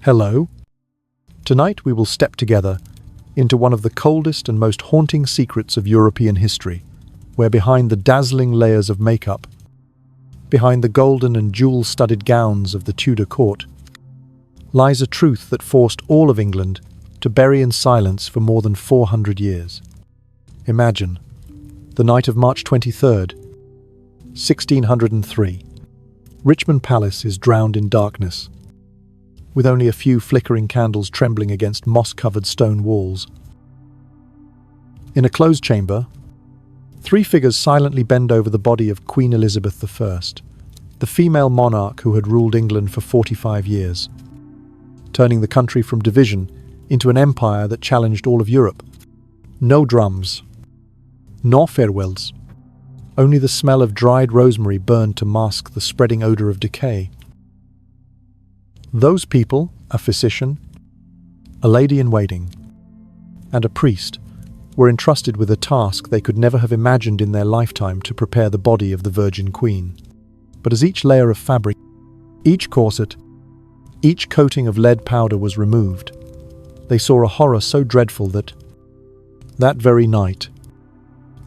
Hello. Tonight we will step together into one of the coldest and most haunting secrets of European history, where behind the dazzling layers of makeup, behind the golden and jewel-studded gowns of the Tudor court, lies a truth that forced all of England to bury in silence for more than 400 years. Imagine, the night of March 23rd, 1603. Richmond Palace is drowned in darkness, with only a few flickering candles trembling against moss-covered stone walls. In a closed chamber, three figures silently bend over the body of Queen Elizabeth I, the female monarch who had ruled England for 45 years, turning the country from division into an empire that challenged all of Europe. No drums, nor farewells. Only the smell of dried rosemary burned to mask the spreading odor of decay. Those people, a physician, a lady-in-waiting, and a priest, were entrusted with a task they could never have imagined in their lifetime to prepare the body of the Virgin Queen. But as each layer of fabric, each corset, each coating of lead powder was removed, they saw a horror so dreadful that very night,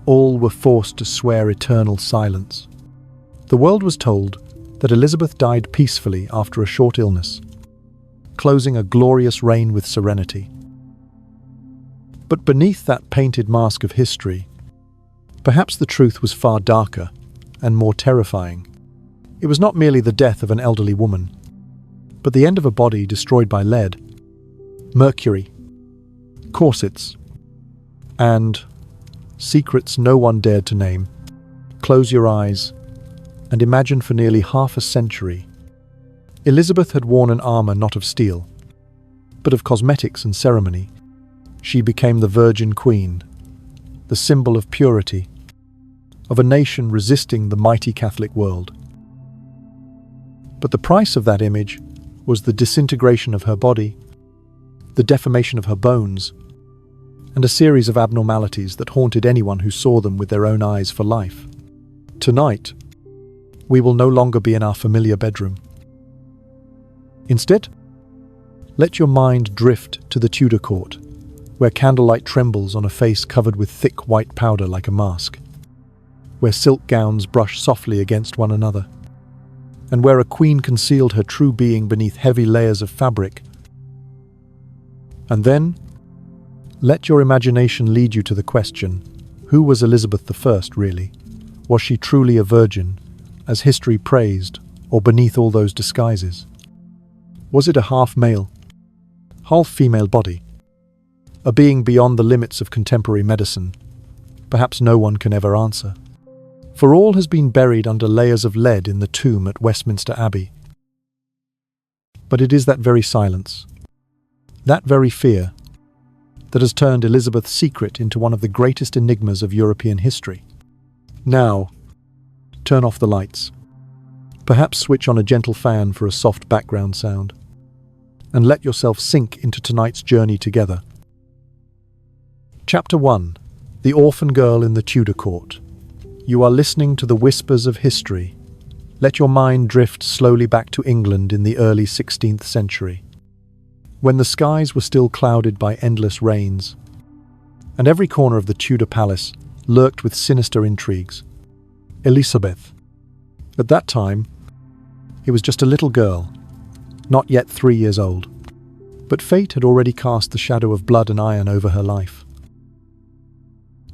all were forced to swear eternal silence. The world was told that Elizabeth died peacefully after a short illness, closing a glorious reign with serenity. But beneath that painted mask of history, perhaps the truth was far darker and more terrifying. It was not merely the death of an elderly woman, but the end of a body destroyed by lead, mercury, corsets, and secrets no one dared to name. Close your eyes and imagine for nearly half a century, Elizabeth had worn an armor not of steel, but of cosmetics and ceremony. She became the Virgin Queen, the symbol of purity, of a nation resisting the mighty Catholic world. But the price of that image was the disintegration of her body, the deformation of her bones, and a series of abnormalities that haunted anyone who saw them with their own eyes for life. Tonight, we will no longer be in our familiar bedroom. Instead, let your mind drift to the Tudor court, where candlelight trembles on a face covered with thick white powder like a mask, where silk gowns brush softly against one another, and where a queen concealed her true being beneath heavy layers of fabric. And then, let your imagination lead you to the question, who was Elizabeth I really? Was she truly a virgin, as history praised, or beneath all those disguises? Was it a half-male, half-female body? A being beyond the limits of contemporary medicine? Perhaps no one can ever answer. For all has been buried under layers of lead in the tomb at Westminster Abbey. But it is that very silence, that very fear, that has turned Elizabeth's secret into one of the greatest enigmas of European history. Now, turn off the lights. Perhaps switch on a gentle fan for a soft background sound, and let yourself sink into tonight's journey together. Chapter 1. The Orphan Girl in the Tudor Court. You are listening to the whispers of history. Let your mind drift slowly back to England in the early 16th century, when the skies were still clouded by endless rains, and every corner of the Tudor palace lurked with sinister intrigues. Elizabeth. At that time, he was just a little girl, not yet 3 years old, but fate had already cast the shadow of blood and iron over her life.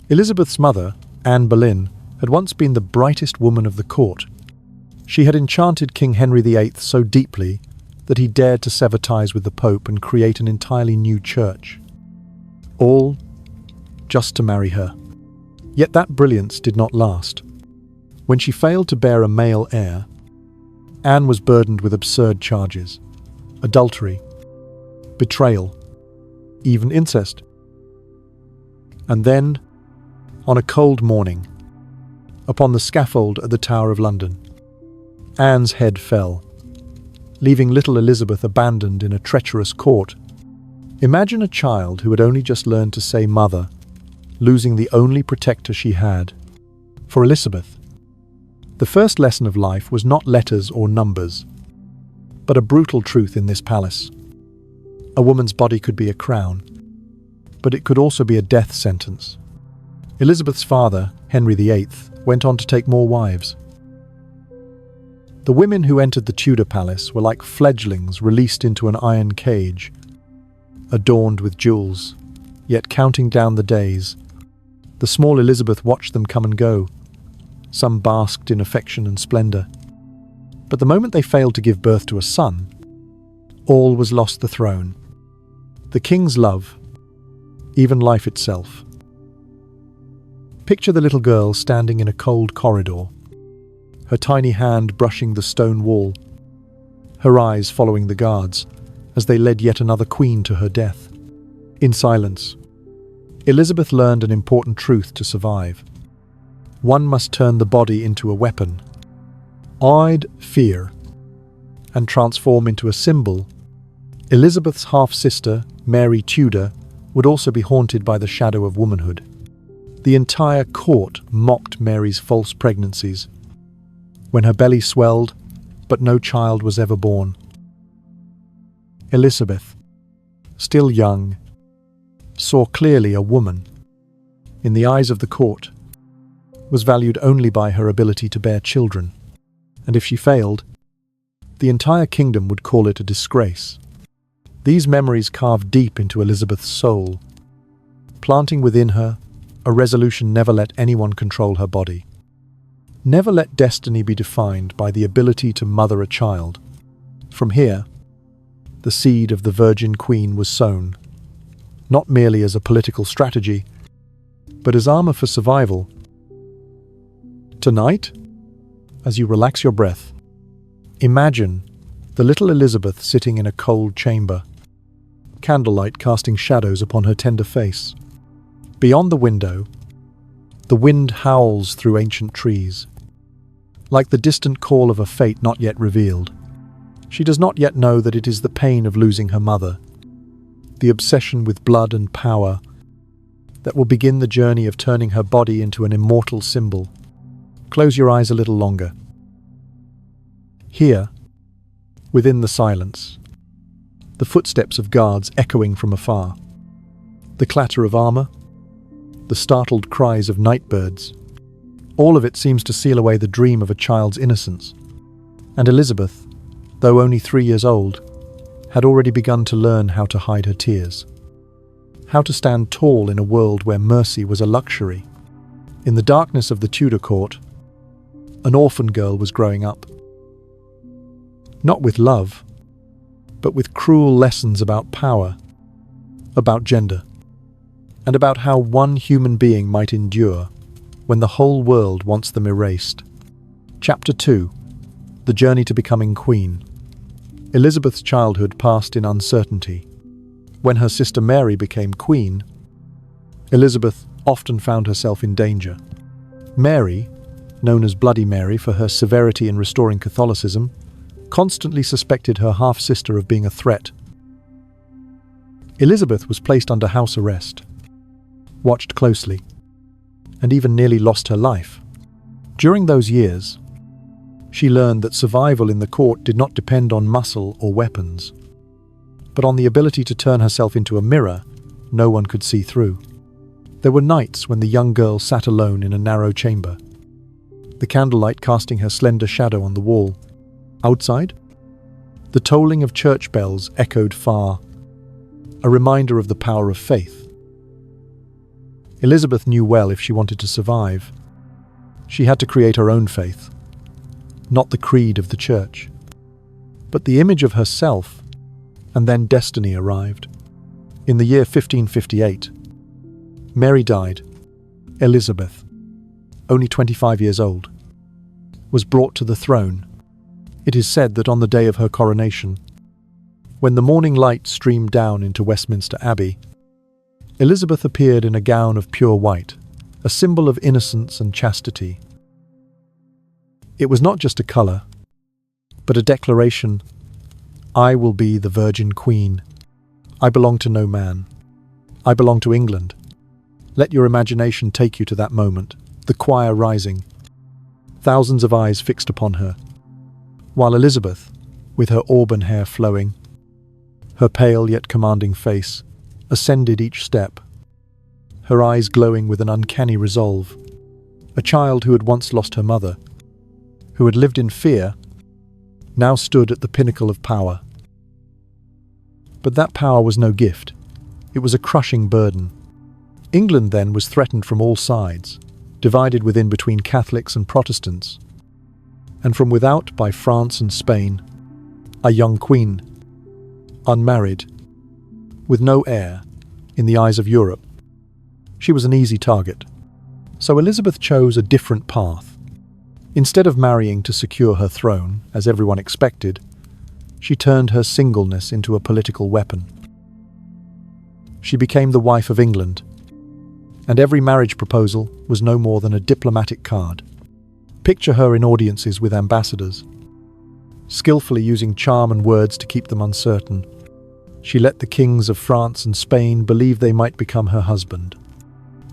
Elizabeth's mother, Anne Boleyn, had once been the brightest woman of the court. She had enchanted King Henry VIII so deeply that he dared to sever ties with the Pope and create an entirely new church. All just to marry her. Yet that brilliance did not last. When she failed to bear a male heir, Anne was burdened with absurd charges: adultery, betrayal, even incest. And then, on a cold morning, upon the scaffold at the Tower of London, Anne's head fell, leaving little Elizabeth abandoned in a treacherous court. Imagine a child who had only just learned to say mother, losing the only protector she had. For Elizabeth, the first lesson of life was not letters or numbers, but a brutal truth in this palace. A woman's body could be a crown, but it could also be a death sentence. Elizabeth's father, Henry VIII, went on to take more wives. The women who entered the Tudor palace were like fledglings released into an iron cage, adorned with jewels, yet counting down the days. The small Elizabeth watched them come and go. Some basked in affection and splendour. But the moment they failed to give birth to a son, all was lost: the throne, the king's love, even life itself. Picture the little girl standing in a cold corridor, her tiny hand brushing the stone wall, her eyes following the guards as they led yet another queen to her death. In silence, Elizabeth learned an important truth to survive. One must turn the body into a weapon, eyed fear, and transform into a symbol. Elizabeth's half-sister, Mary Tudor, would also be haunted by the shadow of womanhood. The entire court mocked Mary's false pregnancies, when her belly swelled, but no child was ever born. Elizabeth, still young, saw clearly a woman, in the eyes of the court, was valued only by her ability to bear children, and if she failed, the entire kingdom would call it a disgrace. These memories carved deep into Elizabeth's soul, planting within her a resolution: never let anyone control her body. Never let destiny be defined by the ability to mother a child. From here, the seed of the Virgin Queen was sown, not merely as a political strategy, but as armor for survival. Tonight, as you relax your breath, imagine the little Elizabeth sitting in a cold chamber, candlelight casting shadows upon her tender face. Beyond the window, the wind howls through ancient trees, like the distant call of a fate not yet revealed. She does not yet know that it is the pain of losing her mother, the obsession with blood and power, that will begin the journey of turning her body into an immortal symbol. Close your eyes a little longer. Here, within the silence, the footsteps of guards echoing from afar, the clatter of armor, the startled cries of night birds, all of it seems to seal away the dream of a child's innocence. And Elizabeth, though only 3 years old, had already begun to learn how to hide her tears, how to stand tall in a world where mercy was a luxury. In the darkness of the Tudor court, an orphan girl was growing up. Not with love, but with cruel lessons about power, about gender, and about how one human being might endure when the whole world wants them erased. Chapter 2: The Journey to Becoming Queen. Elizabeth's childhood passed in uncertainty. When her sister Mary became queen, Elizabeth often found herself in danger. Mary, known as Bloody Mary for her severity in restoring Catholicism, constantly suspected her half-sister of being a threat. Elizabeth was placed under house arrest, watched closely, and even nearly lost her life. During those years, she learned that survival in the court did not depend on muscle or weapons, but on the ability to turn herself into a mirror no one could see through. There were nights when the young girl sat alone in a narrow chamber, the candlelight casting her slender shadow on the wall. Outside, the tolling of church bells echoed far, a reminder of the power of faith. Elizabeth knew well if she wanted to survive, she had to create her own faith, not the creed of the church, but the image of herself. And then destiny arrived. In the year 1558, Mary died. Elizabeth, only 25 years old, was brought to the throne. It is said that on the day of her coronation, when the morning light streamed down into Westminster Abbey, Elizabeth appeared in a gown of pure white, a symbol of innocence and chastity. It was not just a colour, but a declaration: I will be the Virgin Queen. I belong to no man. I belong to England. Let your imagination take you to that moment, the choir rising, thousands of eyes fixed upon her, while Elizabeth, with her auburn hair flowing, Her pale yet commanding face ascended each step, her eyes glowing with an uncanny resolve. A child who had once lost her mother, who had lived in fear, now stood at the pinnacle of power. But that power was no gift. It was a crushing burden. England then was threatened from all sides, divided within between Catholics and Protestants, and from without by France and Spain. A young queen, unmarried, with no heir, in the eyes of Europe. She was an easy target. So Elizabeth chose a different path. Instead of marrying to secure her throne, as everyone expected, she turned her singleness into a political weapon. She became the wife of England, and every marriage proposal was no more than a diplomatic card. Picture her in audiences with ambassadors, skillfully using charm and words to keep them uncertain. She let the kings of France and Spain believe they might become her husband.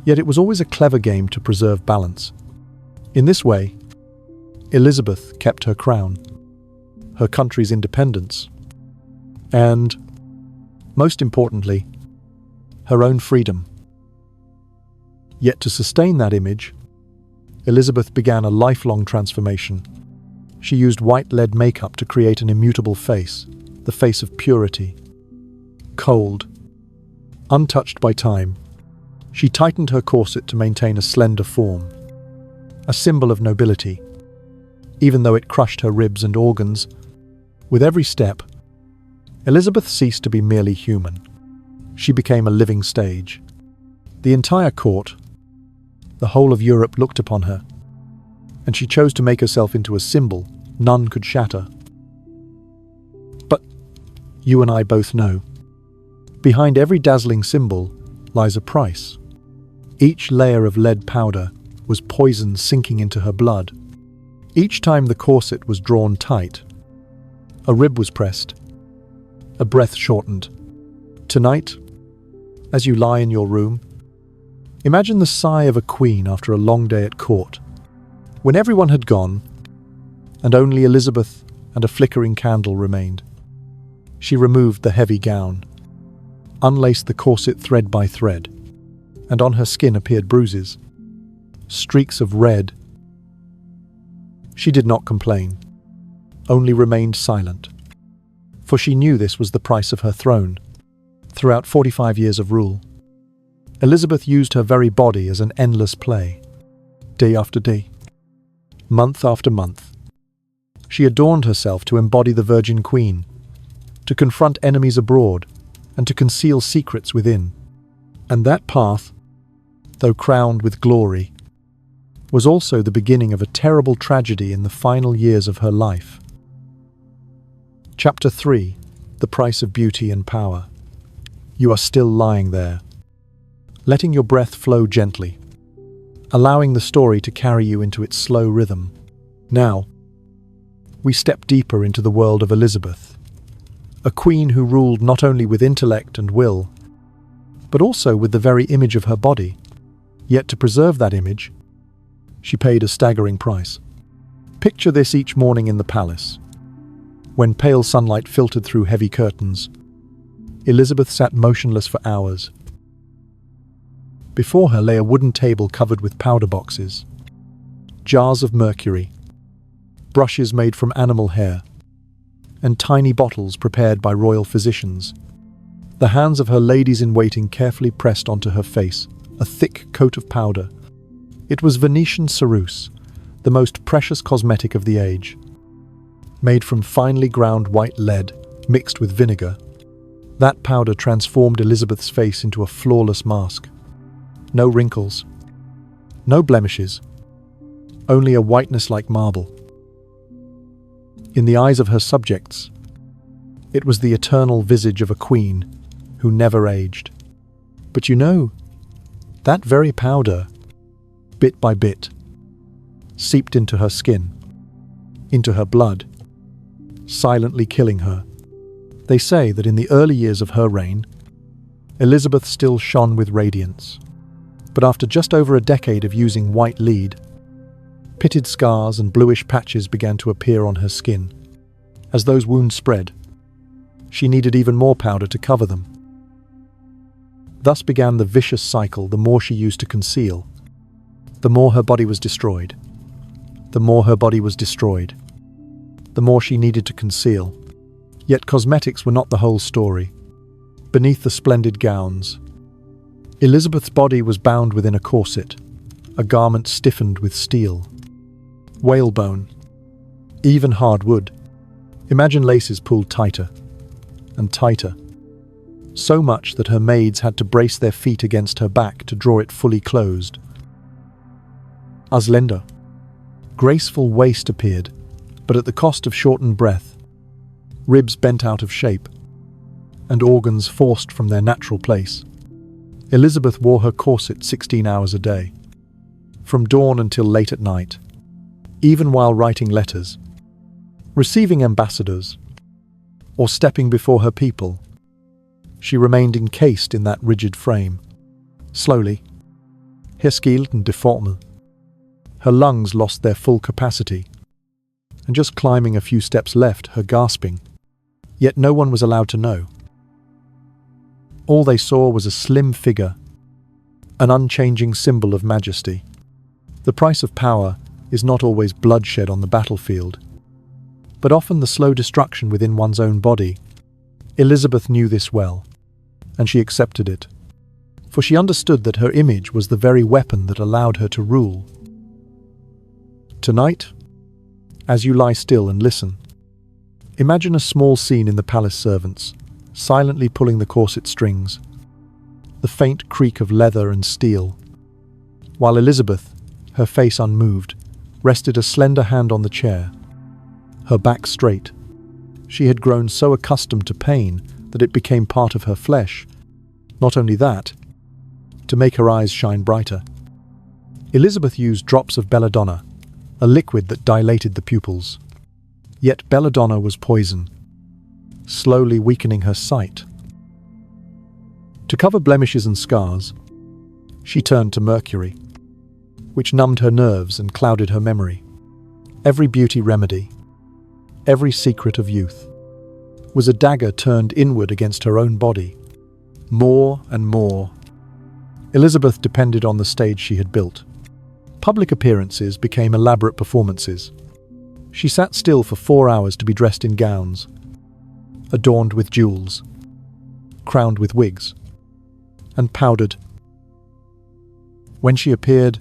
Yet it was always a clever game to preserve balance. In this way, Elizabeth kept her crown, her country's independence, and, most importantly, her own freedom. Yet to sustain that image, Elizabeth began a lifelong transformation. She used white lead makeup to create an immutable face, the face of purity. Cold, untouched by time, she tightened her corset to maintain a slender form, a symbol of nobility. Even though it crushed her ribs and organs, with every step, Elizabeth ceased to be merely human. She became a living stage. The entire court, the whole of Europe looked upon her, and she chose to make herself into a symbol none could shatter. But you and I both know, behind every dazzling symbol lies a price. Each layer of lead powder was poison sinking into her blood. Each time the corset was drawn tight, a rib was pressed, a breath shortened. Tonight, as you lie in your room, imagine the sigh of a queen after a long day at court. When everyone had gone, and only Elizabeth and a flickering candle remained, she removed the heavy gown, unlaced the corset thread by thread, and on her skin appeared bruises, streaks of red. She did not complain, only remained silent, for she knew this was the price of her throne. Throughout 45 years of rule, Elizabeth used her very body as an endless play. Day after day, month after month, she adorned herself to embody the Virgin Queen, to confront enemies abroad, and to conceal secrets within. And that path, though crowned with glory, was also the beginning of a terrible tragedy in the final years of her life. Chapter 3. The Price of Beauty and Power. You are still lying there, letting your breath flow gently, allowing the story to carry you into its slow rhythm. Now, we step deeper into the world of Elizabeth, a queen who ruled not only with intellect and will, but also with the very image of her body. Yet to preserve that image, she paid a staggering price. Picture this each morning in the palace. When pale sunlight filtered through heavy curtains, Elizabeth sat motionless for hours. Before her lay a wooden table covered with powder boxes, jars of mercury, brushes made from animal hair, and tiny bottles prepared by royal physicians. The hands of her ladies-in-waiting carefully pressed onto her face a thick coat of powder. It was Venetian ceruse, the most precious cosmetic of the age. Made from finely ground white lead mixed with vinegar, that powder transformed Elizabeth's face into a flawless mask. No wrinkles, no blemishes, only a whiteness like marble. In the eyes of her subjects, it was the eternal visage of a queen who never aged. But you know, that very powder, bit by bit, seeped into her skin, into her blood, silently killing her. They say that in the early years of her reign, Elizabeth still shone with radiance. But after just over a decade of using white lead, pitted scars and bluish patches began to appear on her skin. As those wounds spread, she needed even more powder to cover them. Thus began the vicious cycle. The more she used to conceal, the more her body was destroyed. The more her body was destroyed, the more she needed to conceal. Yet cosmetics were not the whole story. Beneath the splendid gowns, Elizabeth's body was bound within a corset, a garment stiffened with steel, whalebone, even hard wood. Imagine laces pulled tighter and tighter, so much that her maids had to brace their feet against her back to draw it fully closed. Slender, graceful waist appeared, but at the cost of shortened breath, ribs bent out of shape, and organs forced from their natural place. Elizabeth wore her corset 16 hours a day, from dawn until late at night, even while writing letters, receiving ambassadors, or stepping before her people. She remained encased in that rigid frame. Slowly, herskilt and deformed, her lungs lost their full capacity, and just climbing a few steps left her gasping. Yet no one was allowed to know. All they saw was a slim figure, an unchanging symbol of majesty. The price of power is not always bloodshed on the battlefield, but often the slow destruction within one's own body. Elizabeth knew this well, and she accepted it, for she understood that her image was the very weapon that allowed her to rule. Tonight, as you lie still and listen, imagine a small scene in the palace servants, silently pulling the corset strings, the faint creak of leather and steel, while Elizabeth, her face unmoved, rested a slender hand on the chair, her back straight. She had grown so accustomed to pain that it became part of her flesh. Not only that, to make her eyes shine brighter, Elizabeth used drops of belladonna, a liquid that dilated the pupils. Yet belladonna was poison, slowly weakening her sight. To cover blemishes and scars, she turned to mercury, which numbed her nerves and clouded her memory. Every beauty remedy, every secret of youth, was a dagger turned inward against her own body. More and more, Elizabeth depended on the stage she had built. Public appearances became elaborate performances. She sat still for 4 hours to be dressed in gowns, adorned with jewels, crowned with wigs, and powdered. When she appeared,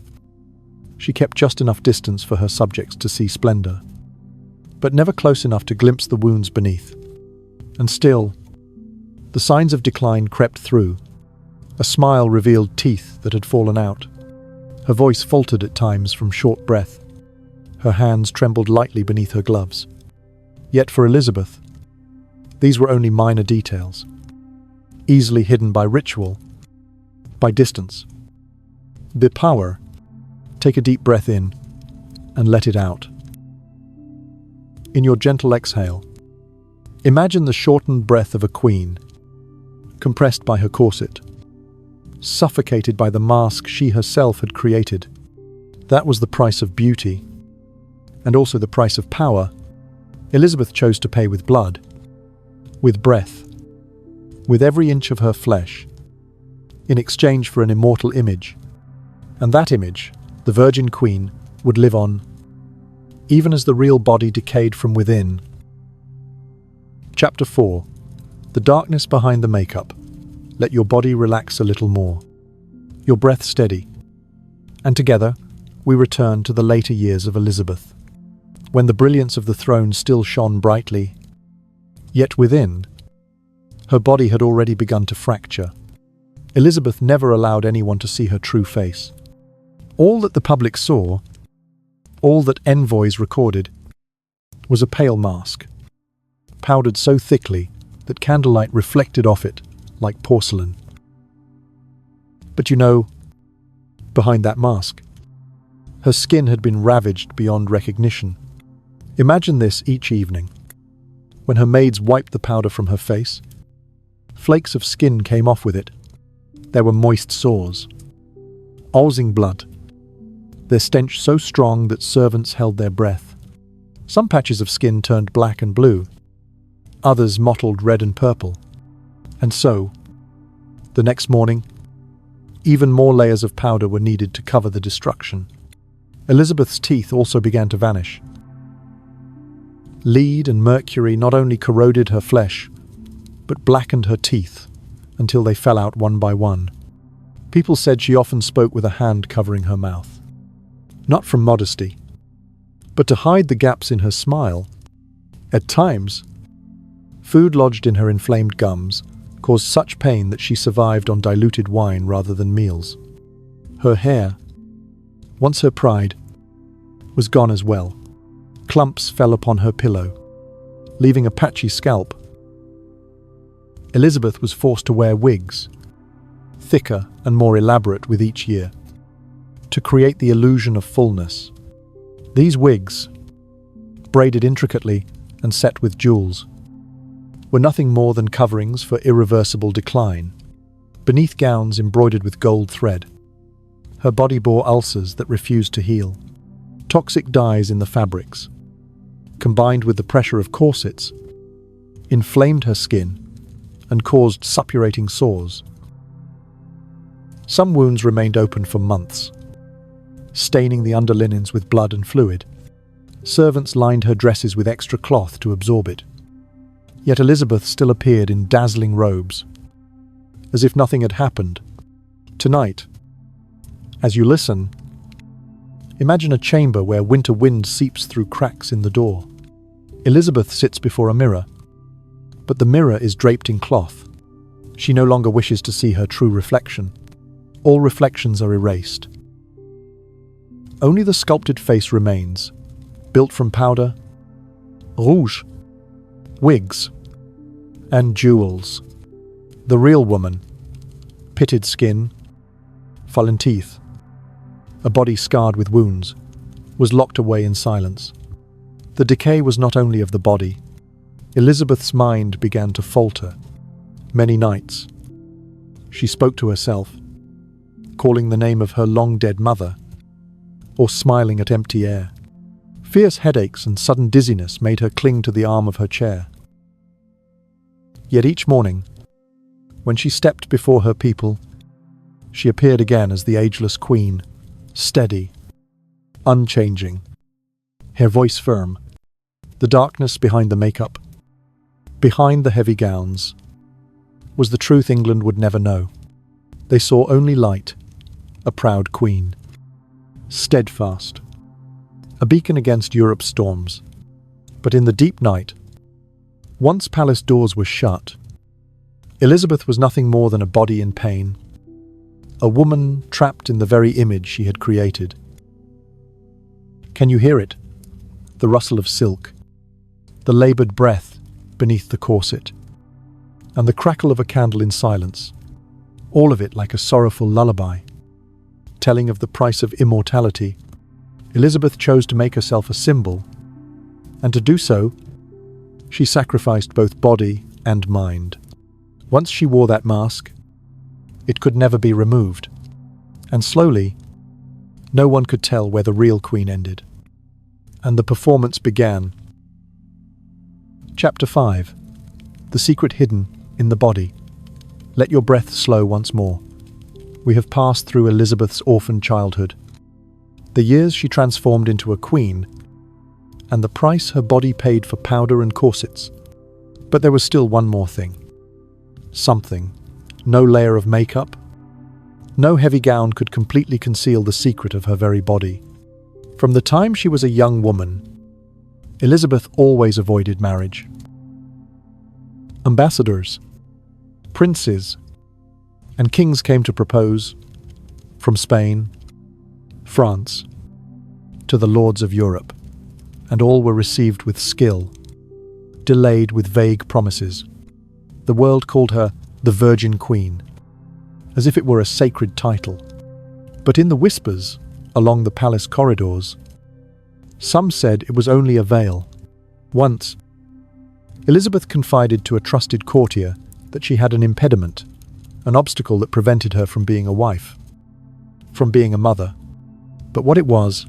she kept just enough distance for her subjects to see splendor, but never close enough to glimpse the wounds beneath. And still, the signs of decline crept through. A smile revealed teeth that had fallen out. Her voice faltered at times from short breath. Her hands trembled lightly beneath her gloves. Yet for Elizabeth, these were only minor details, easily hidden by ritual, by distance. The power. Take a deep breath in and let it out. In your gentle exhale, imagine the shortened breath of a queen, compressed by her corset, suffocated by the mask she herself had created. That was the price of beauty, and also the price of power. Elizabeth chose to pay with blood, with breath, with every inch of her flesh, in exchange for an immortal image. And that image, the Virgin Queen, would live on, even as the real body decayed from within. Chapter 4. The darkness behind the makeup. Let your body relax a little more, your breath steady. And together, we return to the later years of Elizabeth, when the brilliance of the throne still shone brightly. Yet within, her body had already begun to fracture. Elizabeth never allowed anyone to see her true face. All that the public saw, all that envoys recorded, was a pale mask, powdered so thickly that candlelight reflected off it like porcelain. But behind that mask, her skin had been ravaged beyond recognition. Imagine this each evening. When her maids wiped the powder from her face, flakes of skin came off with it. There were moist sores, oozing blood, their stench so strong that servants held their breath. Some patches of skin turned black and blue, others mottled red and purple. And so, the next morning, even more layers of powder were needed to cover the destruction. Elizabeth's teeth also began to vanish. Lead and mercury not only corroded her flesh, but blackened her teeth until they fell out one by one. People said she often spoke with a hand covering her mouth. Not from modesty, but to hide the gaps in her smile. At times, food lodged in her inflamed gums caused such pain that she survived on diluted wine rather than meals. Her hair, once her pride, was gone as well. Clumps fell upon her pillow, leaving a patchy scalp. Elizabeth was forced to wear wigs, thicker and more elaborate with each year, to create the illusion of fullness. These wigs, braided intricately and set with jewels, were nothing more than coverings for irreversible decline, beneath gowns embroidered with gold thread. Her body bore ulcers that refused to heal. Toxic dyes in the fabrics, combined with the pressure of corsets, inflamed her skin and caused suppurating sores. Some wounds remained open for months, staining the underlinens with blood and fluid. Servants lined her dresses with extra cloth to absorb it. Yet Elizabeth still appeared in dazzling robes, as if nothing had happened. Tonight, as you listen, imagine a chamber where winter wind seeps through cracks in the door. Elizabeth sits before a mirror, but the mirror is draped in cloth. She no longer wishes to see her true reflection. All reflections are erased. Only the sculpted face remains, built from powder, rouge, wigs, and jewels. The real woman, pitted skin, fallen teeth, a body scarred with wounds, was locked away in silence. The decay was not only of the body. Elizabeth's mind began to falter. Many nights, she spoke to herself, calling the name of her long-dead mother, or smiling at empty air. Fierce headaches and sudden dizziness made her cling to the arm of her chair. Yet each morning, when she stepped before her people, she appeared again as the ageless queen, steady, unchanging, her voice firm. The darkness behind the makeup, behind the heavy gowns, was the truth England would never know. They saw only light, a proud queen, steadfast, a beacon against Europe's storms. But in the deep night, once palace doors were shut, Elizabeth was nothing more than a body in pain, a woman trapped in the very image she had created. Can you hear it? The rustle of silk, the labored breath beneath the corset, and the crackle of a candle in silence, all of it like a sorrowful lullaby, telling of the price of immortality. Elizabeth chose to make herself a symbol, and to do so, she sacrificed both body and mind. Once she wore that mask, it could never be removed, and slowly, no one could tell where the real queen ended. And the performance began. Chapter 5. The secret hidden in the body. Let your breath slow once more. We have passed through Elizabeth's orphan childhood, the years she transformed into a queen, and the price her body paid for powder and corsets. But there was still one more thing. Something. No layer of makeup, no heavy gown could completely conceal the secret of her very body. From the time she was a young woman, Elizabeth always avoided marriage. Ambassadors, princes, and kings came to propose, from Spain, France, to the lords of Europe, and all were received with skill, delayed with vague promises. The world called her the Virgin Queen, as if it were a sacred title. But in the whispers along the palace corridors, some said it was only a veil. Once, Elizabeth confided to a trusted courtier that she had an impediment, an obstacle that prevented her from being a wife, from being a mother. But what it was,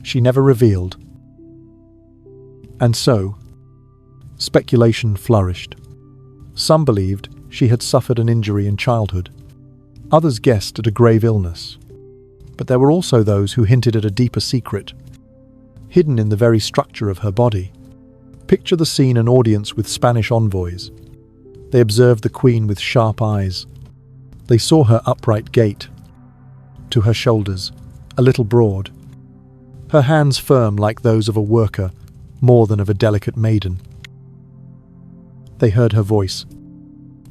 she never revealed. And so, Speculation flourished. Some believed she had suffered an injury in childhood. Others guessed at a grave illness. But there were also those who hinted at a deeper secret, hidden in the very structure of her body. Picture the scene: an audience with Spanish envoys. They observed the queen with sharp eyes. They saw her upright gait, to her shoulders, a little broad, her hands firm like those of a worker, more than of a delicate maiden. They heard her voice,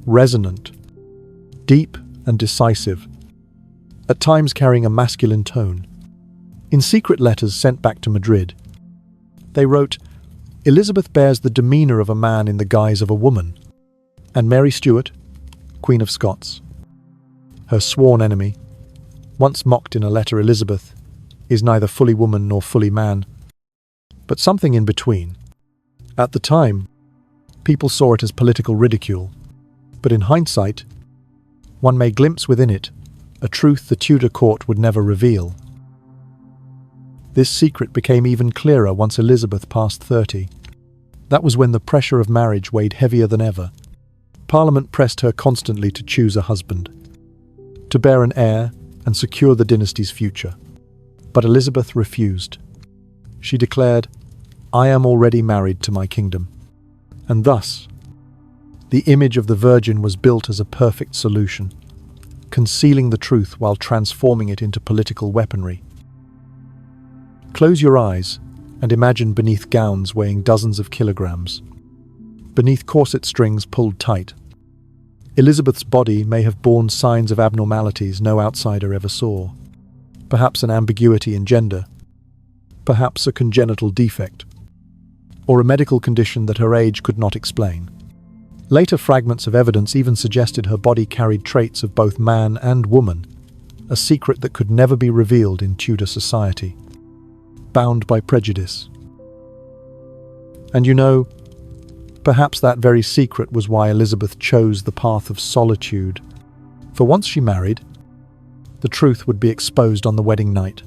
resonant, deep and decisive, at times carrying a masculine tone. In secret letters sent back to Madrid, they wrote, "Elizabeth bears the demeanour of a man in the guise of a woman, and Mary Stuart, Queen of Scots, her sworn enemy, once mocked in a letter, Elizabeth is neither fully woman nor fully man, but something in between." At the time, people saw it as political ridicule, but in hindsight, one may glimpse within it a truth the Tudor court would never reveal. This secret became even clearer once Elizabeth passed 30. That was when the pressure of marriage weighed heavier than ever. Parliament pressed her constantly to choose a husband, to bear an heir and secure the dynasty's future. But Elizabeth refused. She declared, "I am already married to my kingdom." And thus, the image of the Virgin was built as a perfect solution, concealing the truth while transforming it into political weaponry. Close your eyes and imagine beneath gowns weighing dozens of kilograms, beneath corset strings pulled tight. Elizabeth's body may have borne signs of abnormalities no outsider ever saw. Perhaps an ambiguity in gender, perhaps a congenital defect, or a medical condition that her age could not explain. Later fragments of evidence even suggested her body carried traits of both man and woman, a secret that could never be revealed in Tudor society, bound by prejudice. And you know, perhaps that very secret was why Elizabeth chose the path of solitude. For once she married, the truth would be exposed on the wedding night.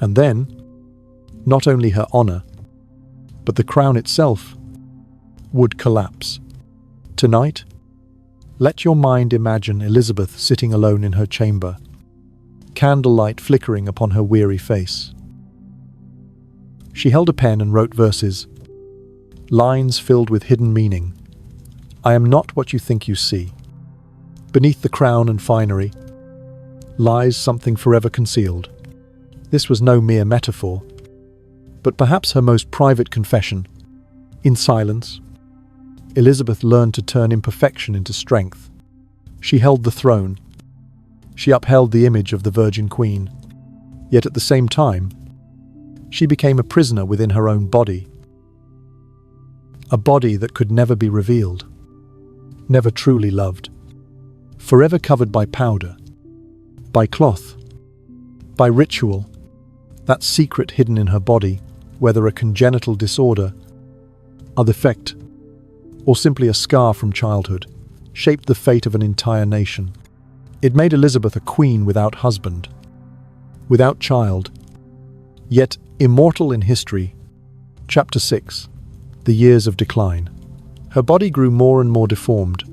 And then, not only her honour, but the crown itself would collapse. Tonight, let your mind imagine Elizabeth sitting alone in her chamber, candlelight flickering upon her weary face. She held a pen and wrote verses, lines filled with hidden meaning. "I am not what you think you see. Beneath the crown and finery lies something forever concealed." This was no mere metaphor, but perhaps her most private confession. In silence, Elizabeth learned to turn imperfection into strength. She held the throne. She upheld the image of the Virgin Queen. Yet at the same time, she became a prisoner within her own body. A body that could never be revealed, never truly loved, forever covered by powder, by cloth, by ritual. That secret hidden in her body, whether a congenital disorder, a defect, or simply a scar from childhood, shaped the fate of an entire nation. It made Elizabeth a queen without husband, without child, yet immortal in history. Chapter 6. The Years of Decline. Her body grew more and more deformed.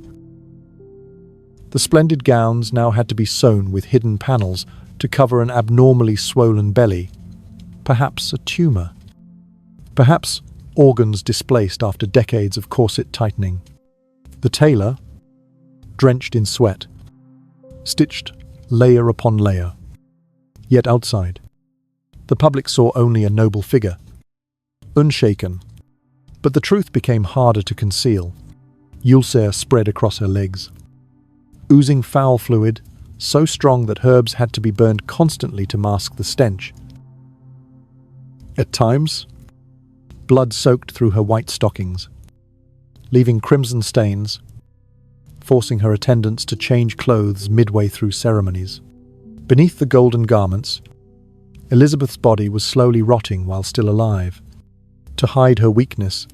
The splendid gowns now had to be sewn with hidden panels to cover an abnormally swollen belly, perhaps a tumour, perhaps organs displaced after decades of corset tightening. The tailor, drenched in sweat, stitched layer upon layer. Yet outside, the public saw only a noble figure, unshaken. But the truth became harder to conceal. Ulcer spread across her legs, oozing foul fluid, so strong that herbs had to be burned constantly to mask the stench. At times, blood soaked through her white stockings, leaving crimson stains, forcing her attendants to change clothes midway through ceremonies. Beneath the golden garments, Elizabeth's body was slowly rotting while still alive. To hide her weakness,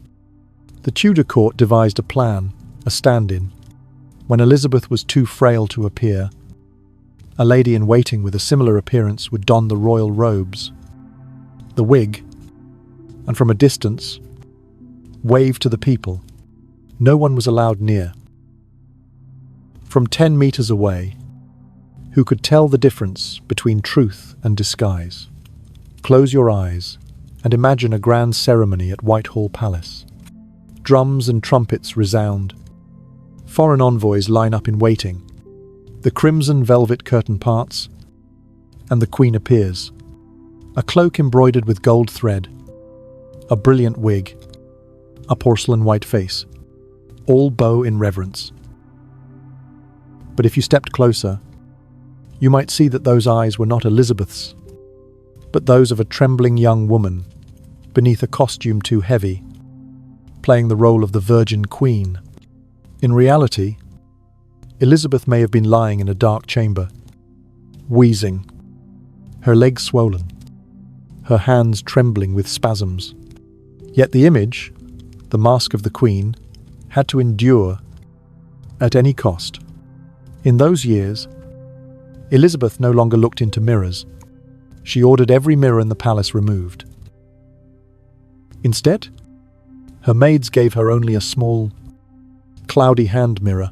the Tudor court devised a plan, a stand-in. When Elizabeth was too frail to appear, a lady-in-waiting with a similar appearance would don the royal robes, the wig, and from a distance, wave to the people, No one was allowed near. From 10 meters away, who could tell the difference between truth and disguise? Close your eyes and imagine a grand ceremony at Whitehall Palace. Drums and trumpets resound. Foreign envoys line up in waiting. The crimson velvet curtain parts, and the Queen appears. A cloak embroidered with gold thread, a brilliant wig, a porcelain white face, all bow in reverence. But if you stepped closer, you might see that those eyes were not Elizabeth's, but those of a trembling young woman beneath a costume too heavy, playing the role of the Virgin Queen. In reality, Elizabeth may have been lying in a dark chamber, wheezing, her legs swollen, her hands trembling with spasms. Yet the image, the mask of the Queen, had to endure at any cost. In those years, Elizabeth no longer looked into mirrors. She ordered every mirror in the palace removed. Instead, her maids gave her only a small, cloudy hand mirror,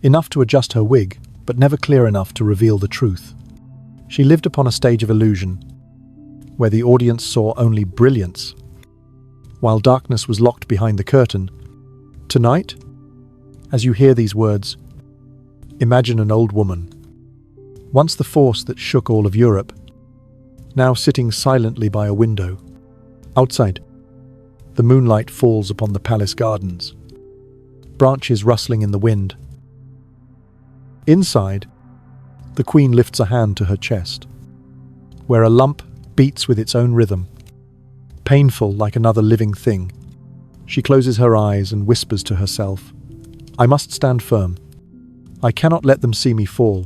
enough to adjust her wig, but never clear enough to reveal the truth. She lived upon a stage of illusion, where the audience saw only brilliance, while darkness was locked behind the curtain. Tonight, as you hear these words, imagine an old woman, once the force that shook all of Europe, now sitting silently by a window. Outside, the moonlight falls upon the palace gardens, branches rustling in the wind. Inside, the Queen lifts a hand to her chest, where a lump beats with its own rhythm, painful like another living thing. She closes her eyes and whispers to herself, "I must stand firm. I cannot let them see me fall."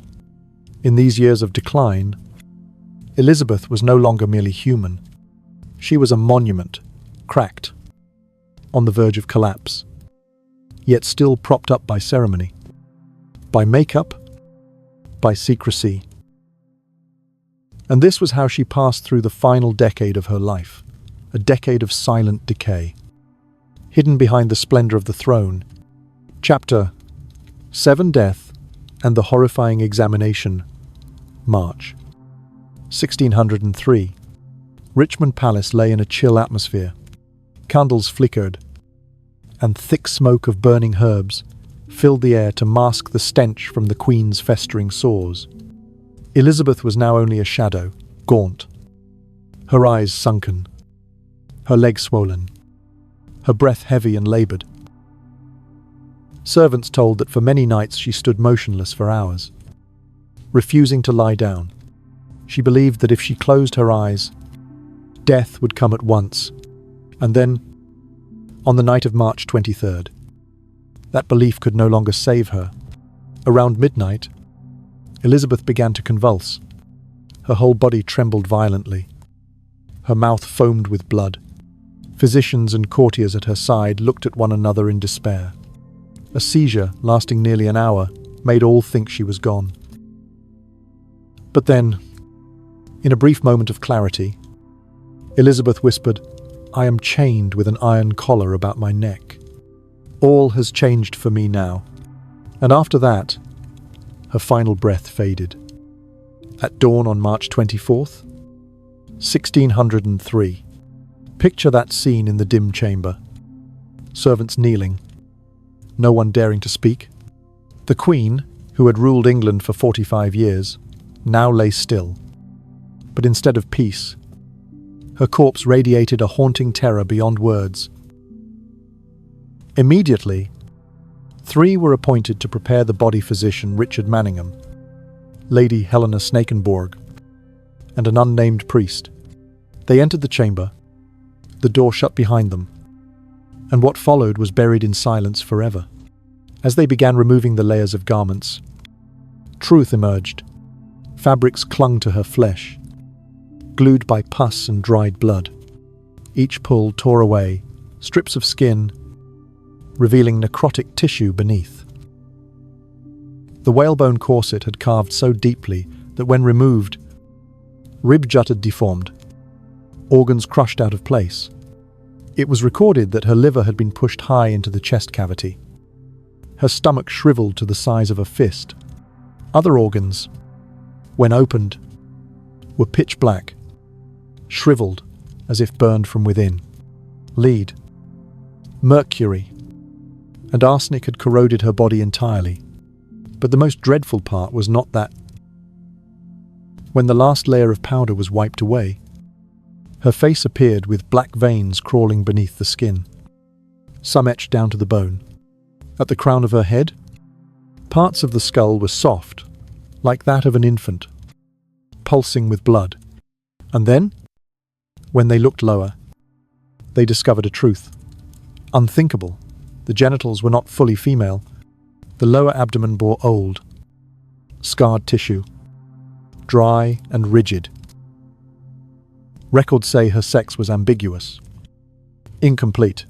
In these years of decline, Elizabeth was no longer merely human. She was a monument, cracked, on the verge of collapse, yet still propped up by ceremony, by makeup, by secrecy. And this was how she passed through the final decade of her life, a decade of silent decay. Hidden behind the splendor of the throne. Chapter 7: Death and the Horrifying Examination. March 1603. Richmond Palace lay in a chill atmosphere. Candles flickered, and thick smoke of burning herbs filled the air to mask the stench from the Queen's festering sores. Elizabeth was now only a shadow, gaunt, her eyes sunken, her legs swollen, her breath heavy and laboured. Servants told that for many nights she stood motionless for hours, refusing to lie down. She believed that if she closed her eyes, death would come at once. And then, on the night of March 23rd, that belief could no longer save her. Around midnight, Elizabeth began to convulse. Her whole body trembled violently. Her mouth foamed with blood. Physicians and courtiers at her side looked at one another in despair. A seizure, lasting nearly an hour, made all think she was gone. But then, in a brief moment of clarity, Elizabeth whispered, "I am chained with an iron collar about my neck. All has changed for me now." And after that, her final breath faded. At dawn on March 24th, 1603. Picture that scene in the dim chamber. Servants kneeling, no one daring to speak. The Queen, who had ruled England for 45 years, now lay still. But instead of peace, her corpse radiated a haunting terror beyond words. Immediately, 3 were appointed to prepare the body: physician Richard Manningham, Lady Helena Snakenborg, and an unnamed priest. They entered the chamber, the door shut behind them, and what followed was buried in silence forever. As they began removing the layers of garments, truth emerged. Fabrics clung to her flesh, glued by pus and dried blood. Each pull tore away strips of skin, revealing necrotic tissue beneath. The whalebone corset had carved so deeply that when removed, rib jutted deformed, organs crushed out of place. It was recorded that her liver had been pushed high into the chest cavity. Her stomach shriveled to the size of a fist. Other organs, when opened, were pitch black, shriveled as if burned from within. Lead, mercury, and arsenic had corroded her body entirely. But the most dreadful part was not that. When the last layer of powder was wiped away, her face appeared with black veins crawling beneath the skin, some etched down to the bone. At the crown of her head, parts of the skull were soft, like that of an infant, pulsing with blood. And then, when they looked lower, they discovered a truth. Unthinkable. The genitals were not fully female. The lower abdomen bore old, scarred tissue, dry and rigid. Records say her sex was ambiguous, incomplete,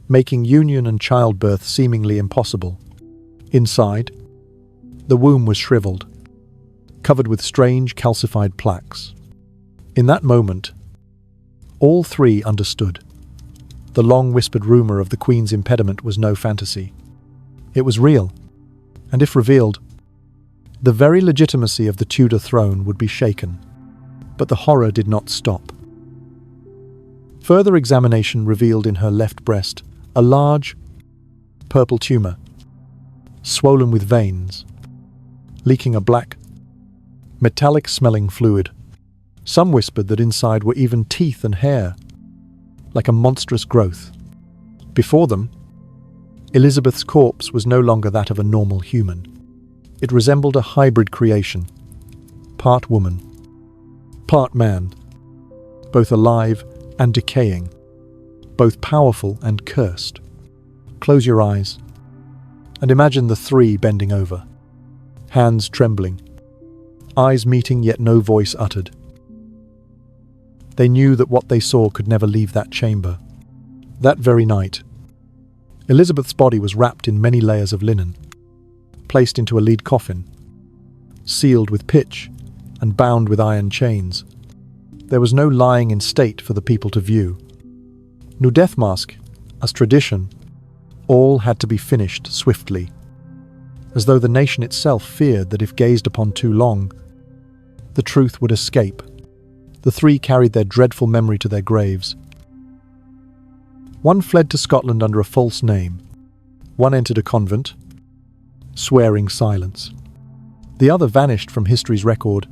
making union and childbirth seemingly impossible. Inside, the womb was shriveled, covered with strange calcified plaques. In that moment, all three understood. The long-whispered rumor of the Queen's impediment was no fantasy. It was real, and if revealed, the very legitimacy of the Tudor throne would be shaken. But the horror did not stop. Further examination revealed in her left breast a large, purple tumor, swollen with veins, leaking a black, metallic-smelling fluid. Some whispered that inside were even teeth and hair, like a monstrous growth. Before them, Elizabeth's corpse was no longer that of a normal human. It resembled a hybrid creation, part woman, part man, both alive and decaying, both powerful and cursed. Close your eyes and imagine the three bending over, hands trembling, eyes meeting yet no voice uttered. They knew that what they saw could never leave that chamber. That very night, Elizabeth's body was wrapped in many layers of linen, placed into a lead coffin, sealed with pitch and bound with iron chains. There was no lying in state for the people to view. No death mask, as tradition, all had to be finished swiftly, as though the nation itself feared that if gazed upon too long, the truth would escape. The three carried their dreadful memory to their graves. One fled to Scotland under a false name. One entered a convent, swearing silence. The other vanished from history's record.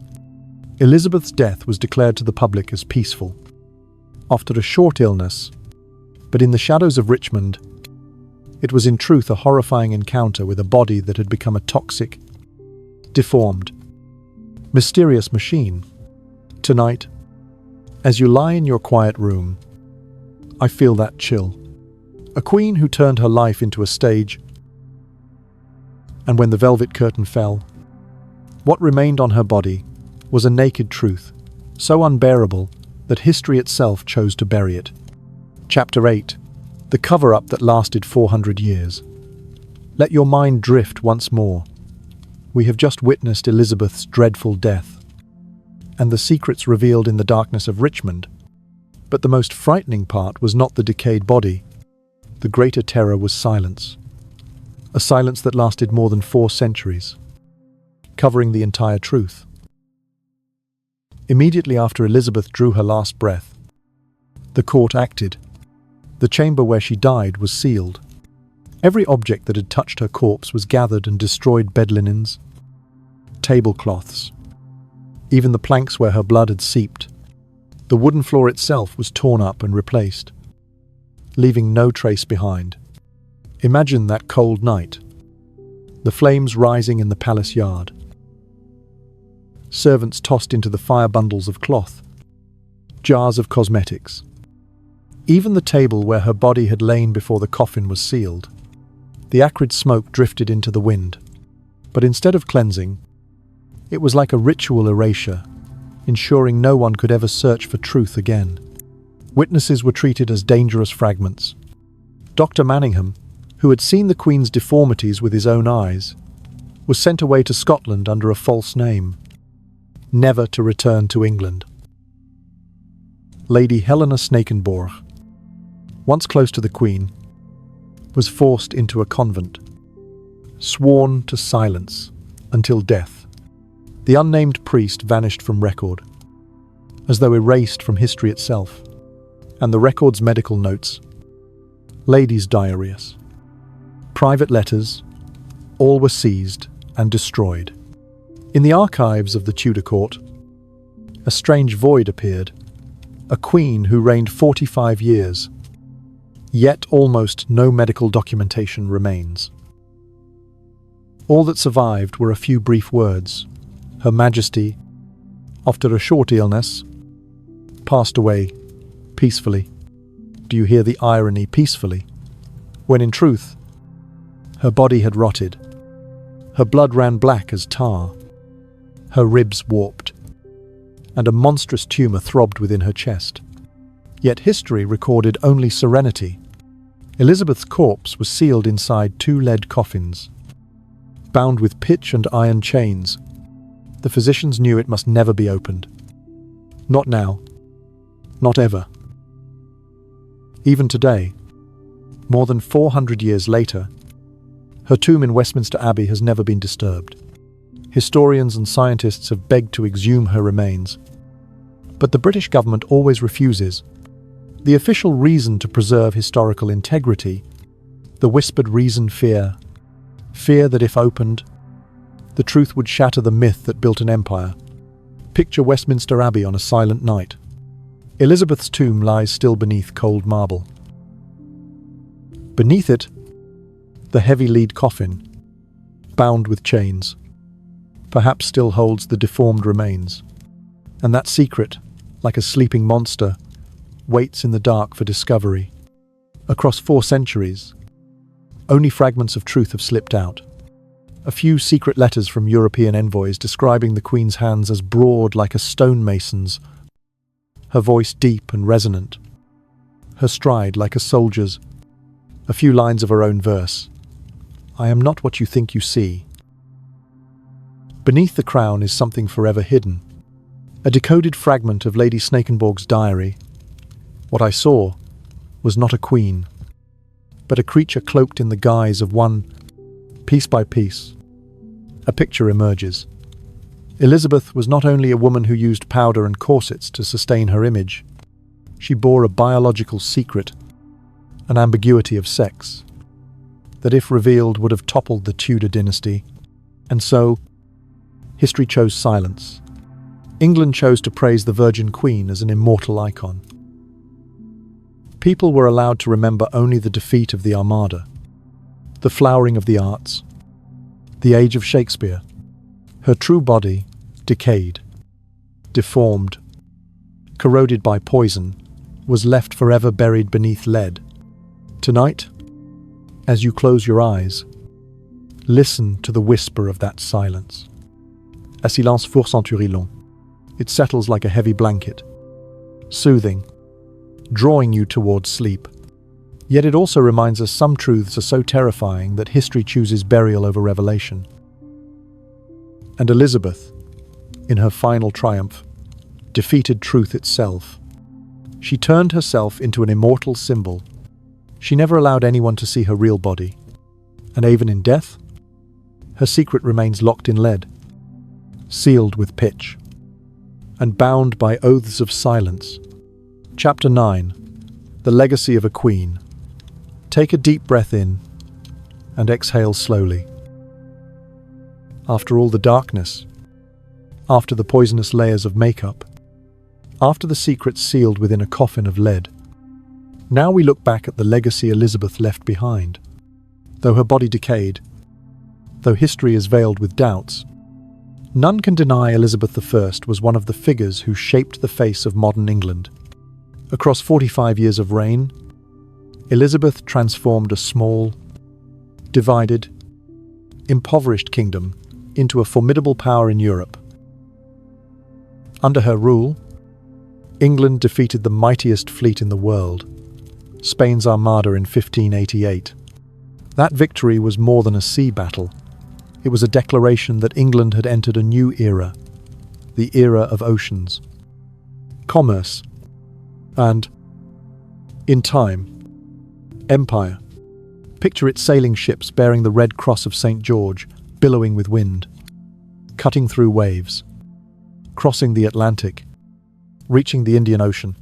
Elizabeth's death was declared to the public as peaceful, after a short illness, but in the shadows of Richmond, it was in truth a horrifying encounter with a body that had become a toxic, deformed, mysterious machine. Tonight, as you lie in your quiet room, I feel that chill. A queen who turned her life into a stage, and when the velvet curtain fell, what remained on her body was a naked truth, so unbearable that history itself chose to bury it. Chapter 8. The cover-up that lasted 400 years. Let your mind drift once more. We have just witnessed Elizabeth's dreadful death, and the secrets revealed in the darkness of Richmond. But the most frightening part was not the decayed body. The greater terror was silence. A silence that lasted more than 4 centuries, covering the entire truth. Immediately after Elizabeth drew her last breath, the court acted. The chamber where she died was sealed. Every object that had touched her corpse was gathered and destroyed: bed linens, tablecloths, even the planks where her blood had seeped. The wooden floor itself was torn up and replaced, leaving no trace behind. Imagine that cold night, the flames rising in the palace yard. Servants tossed into the fire bundles of cloth, jars of cosmetics. Even the table where her body had lain before the coffin was sealed. The acrid smoke drifted into the wind, but instead of cleansing, it was like a ritual erasure, ensuring no one could ever search for truth again. Witnesses were treated as dangerous fragments. Dr. Manningham, who had seen the Queen's deformities with his own eyes, was sent away to Scotland under a false name, never to return to England. Lady Helena Snakenborg, once close to the Queen, was forced into a convent, sworn to silence until death. The unnamed priest vanished from record, as though erased from history itself, and the record's medical notes, ladies' diaries, private letters, all were seized and destroyed. In the archives of the Tudor court, a strange void appeared, a queen who reigned 45 years, yet almost no medical documentation remains. All that survived were a few brief words. Her Majesty, after a short illness, passed away peacefully. Do you hear the irony, peacefully? When in truth, her body had rotted. Her blood ran black as tar. Her ribs warped, and a monstrous tumor throbbed within her chest. Yet history recorded only serenity. Elizabeth's corpse was sealed inside 2 lead coffins, bound with pitch and iron chains. The physicians knew it must never be opened. Not now. Not ever. Even today, more than 400 years later, her tomb in Westminster Abbey has never been disturbed. Historians and scientists have begged to exhume her remains, but the British government always refuses. The official reason to preserve historical integrity, the whispered reason, fear that if opened, the truth would shatter the myth that built an empire. Picture Westminster Abbey on a silent night. Elizabeth's tomb lies still beneath cold marble. Beneath it, the heavy lead coffin, bound with chains, perhaps still holds the deformed remains. And that secret, like a sleeping monster, waits in the dark for discovery. Across 4 centuries, only fragments of truth have slipped out. A few secret letters from European envoys describing the Queen's hands as broad like a stonemason's, her voice deep and resonant, her stride like a soldier's. A few lines of her own verse. I am not what you think you see. Beneath the crown is something forever hidden. A decoded fragment of Lady Snakenborg's diary. What I saw was not a queen, but a creature cloaked in the guise of one. Piece by piece, a picture emerges. Elizabeth was not only a woman who used powder and corsets to sustain her image. She bore a biological secret, an ambiguity of sex, that if revealed would have toppled the Tudor dynasty. And so, history chose silence. England chose to praise the Virgin Queen as an immortal icon. People were allowed to remember only the defeat of the Armada, the flowering of the arts, the age of Shakespeare. Her true body, decayed, deformed, corroded by poison, was left forever buried beneath lead. Tonight, as you close your eyes, listen to the whisper of that silence. A silence fort centurilon. It settles like a heavy blanket, soothing, drawing you towards sleep. Yet it also reminds us some truths are so terrifying that history chooses burial over revelation. And Elizabeth, in her final triumph, defeated truth itself. She turned herself into an immortal symbol. She never allowed anyone to see her real body. And even in death, her secret remains locked in lead, sealed with pitch, and bound by oaths of silence. Chapter 9. The Legacy of a Queen. Take a deep breath in and exhale slowly. After all the darkness, after the poisonous layers of makeup, after the secrets sealed within a coffin of lead, now we look back at the legacy Elizabeth left behind. Though her body decayed, though history is veiled with doubts, none can deny Elizabeth I was one of the figures who shaped the face of modern England. Across 45 years of reign, Elizabeth transformed a small, divided, impoverished kingdom into a formidable power in Europe. Under her rule, England defeated the mightiest fleet in the world, Spain's Armada in 1588. That victory was more than a sea battle. It was a declaration that England had entered a new era, the era of oceans, commerce, and, in time, Empire. Picture its sailing ships bearing the red cross of St. George, billowing with wind, cutting through waves, crossing the Atlantic, reaching the Indian Ocean.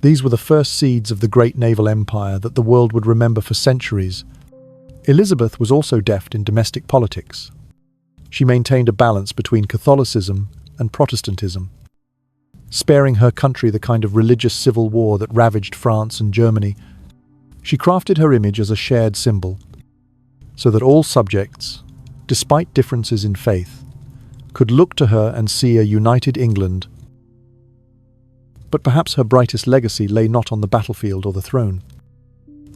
These were the first seeds of the great naval empire that the world would remember for centuries. Elizabeth was also deft in domestic politics. She maintained a balance between Catholicism and Protestantism, sparing her country the kind of religious civil war that ravaged France and Germany. She crafted her image as a shared symbol, so that all subjects, despite differences in faith, could look to her and see a united England. But perhaps her brightest legacy lay not on the battlefield or the throne,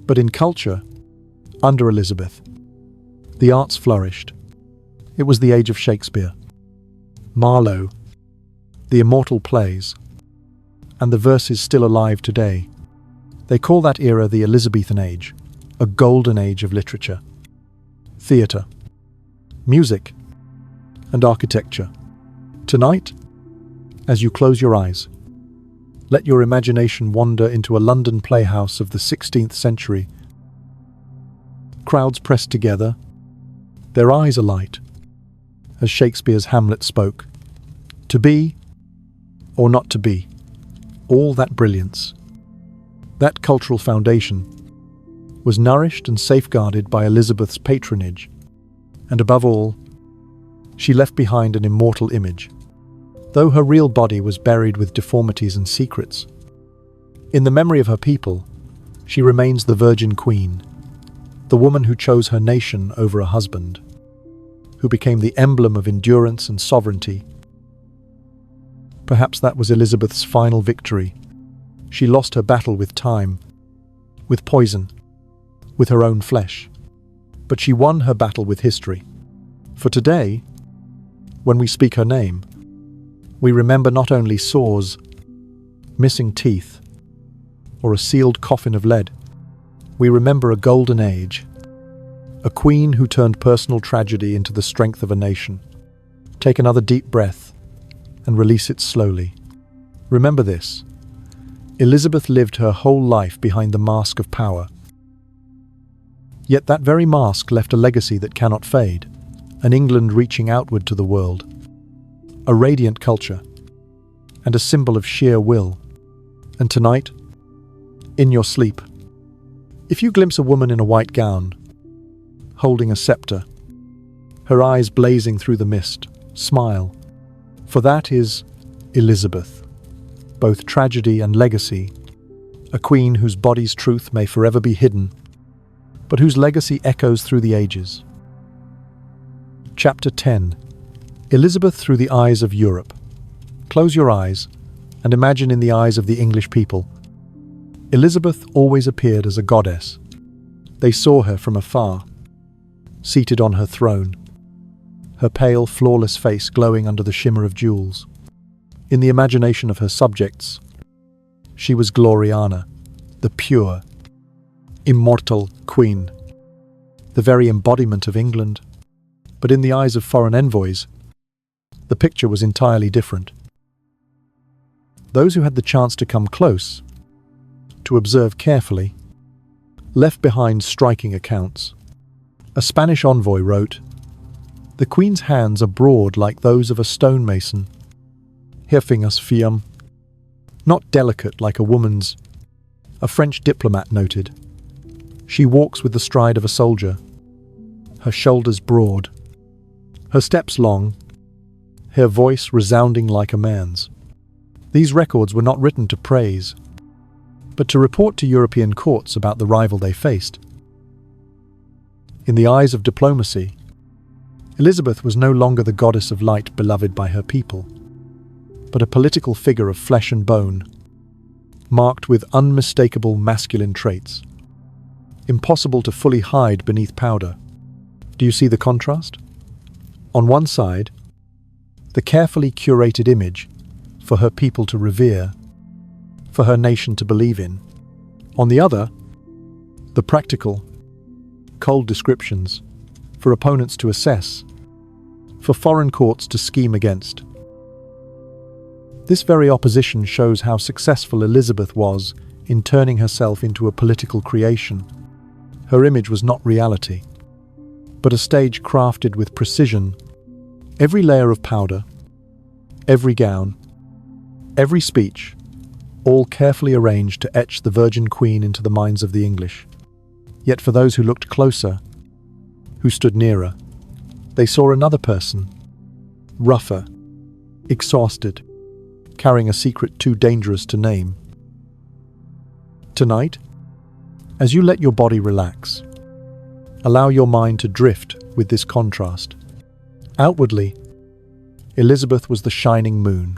but in culture. Under Elizabeth, the arts flourished. It was the age of Shakespeare, Marlowe, the immortal plays, and the verses still alive today. They call that era the Elizabethan Age, a golden age of literature, theatre, music, and architecture. Tonight, as you close your eyes, let your imagination wander into a London playhouse of the 16th century. Crowds pressed together, their eyes alight, as Shakespeare's Hamlet spoke. To be, or not to be, all that brilliance, that cultural foundation, was nourished and safeguarded by Elizabeth's patronage, and above all, she left behind an immortal image, though her real body was buried with deformities and secrets. In the memory of her people, she remains the Virgin Queen, the woman who chose her nation over a husband, who became the emblem of endurance and sovereignty. Perhaps that was Elizabeth's final victory. She lost her battle with time, with poison, with her own flesh. But she won her battle with history. For today, when we speak her name, we remember not only sores, missing teeth, or a sealed coffin of lead. We remember a golden age, a queen who turned personal tragedy into the strength of a nation. Take another deep breath and release it slowly. Remember this: Elizabeth lived her whole life behind the mask of power. Yet that very mask left a legacy that cannot fade, an England reaching outward to the world, a radiant culture, and a symbol of sheer will. And tonight, in your sleep, if you glimpse a woman in a white gown, holding a scepter, her eyes blazing through the mist, smile, for that is Elizabeth, both tragedy and legacy, a queen whose body's truth may forever be hidden, but whose legacy echoes through the ages. Chapter 10. Elizabeth through the eyes of Europe. Close your eyes and imagine in the eyes of the English people. Elizabeth always appeared as a goddess. They saw her from afar, seated on her throne, her pale, flawless face glowing under the shimmer of jewels. In the imagination of her subjects, she was Gloriana, the pure, immortal queen, the very embodiment of England. But in the eyes of foreign envoys, the picture was entirely different. Those who had the chance to come close, to observe carefully, left behind striking accounts. A Spanish envoy wrote, "The Queen's hands are broad like those of a stonemason, her fingers firm, not delicate like a woman's." A French diplomat noted, "She walks with the stride of a soldier, her shoulders broad, her steps long, her voice resounding like a man's." These records were not written to praise, but to report to European courts about the rival they faced. In the eyes of diplomacy, Elizabeth was no longer the goddess of light beloved by her people, but a political figure of flesh and bone, marked with unmistakable masculine traits, impossible to fully hide beneath powder. Do you see the contrast? On one side, the carefully curated image for her people to revere, for her nation to believe in. On the other, the practical, cold descriptions for opponents to assess, for foreign courts to scheme against. This very opposition shows how successful Elizabeth was in turning herself into a political creation. Her image was not reality, but a stage crafted with precision. Every layer of powder, every gown, every speech, all carefully arranged to etch the Virgin Queen into the minds of the English. Yet for those who looked closer, who stood nearer, they saw another person, rougher, exhausted, carrying a secret too dangerous to name. Tonight, as you let your body relax, allow your mind to drift with this contrast. Outwardly, Elizabeth was the shining moon,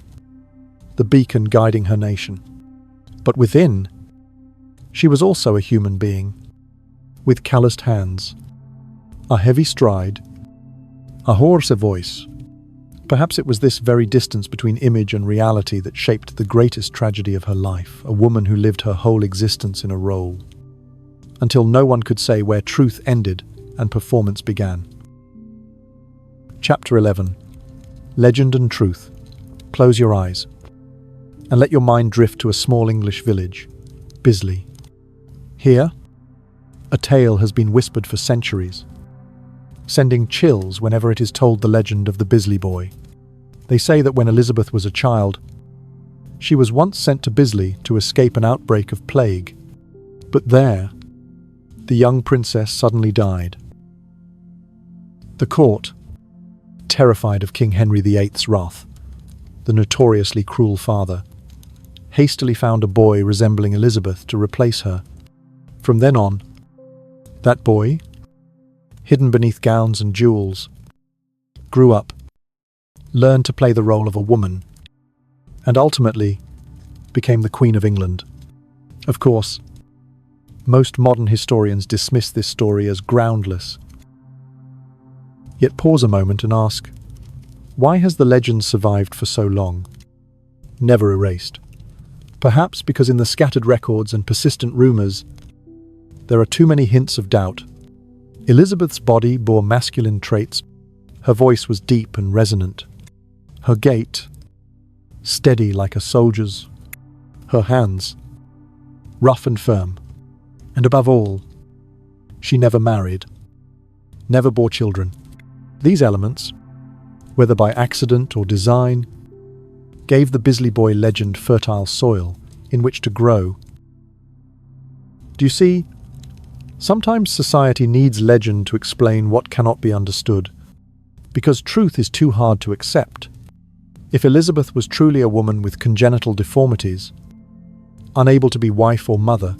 the beacon guiding her nation. But within, she was also a human being, with calloused hands, a heavy stride, a hoarse voice. Perhaps it was this very distance between image and reality that shaped the greatest tragedy of her life, a woman who lived her whole existence in a role, until no one could say where truth ended and performance began. Chapter 11. Legend and Truth. Close your eyes and let your mind drift to a small English village, Bisley. Here, a tale has been whispered for centuries, sending chills whenever it is told the legend of the Bisley boy. They say that when Elizabeth was a child, she was once sent to Bisley to escape an outbreak of plague. But there, the young princess suddenly died. The court, terrified of King Henry VIII's wrath, the notoriously cruel father, hastily found a boy resembling Elizabeth to replace her. From then on, that boy, hidden beneath gowns and jewels, grew up, learned to play the role of a woman, and ultimately became the Queen of England. Of course, most modern historians dismiss this story as groundless. Yet pause a moment and ask, why has the legend survived for so long, never erased? Perhaps because in the scattered records and persistent rumours, there are too many hints of doubt. Elizabeth's body bore masculine traits. Her voice was deep and resonant. Her gait, steady like a soldier's. Her hands, rough and firm. And above all, she never married, never bore children. These elements, whether by accident or design, gave the Bisley boy legend fertile soil in which to grow. Do you see? Sometimes society needs legend to explain what cannot be understood, because truth is too hard to accept. If Elizabeth was truly a woman with congenital deformities, unable to be wife or mother,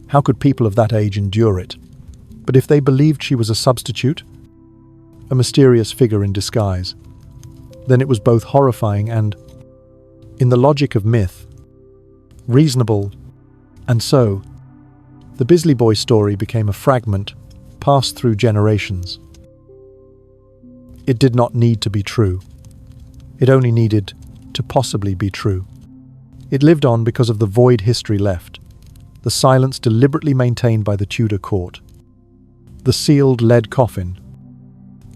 how could people of that age endure it? But if they believed she was a substitute, a mysterious figure in disguise, then it was both horrifying and, in the logic of myth, reasonable. And so, the Bisley boy story became a fragment passed through generations. It did not need to be true. It only needed to possibly be true. It lived on because of the void history left, the silence deliberately maintained by the Tudor court, the sealed lead coffin,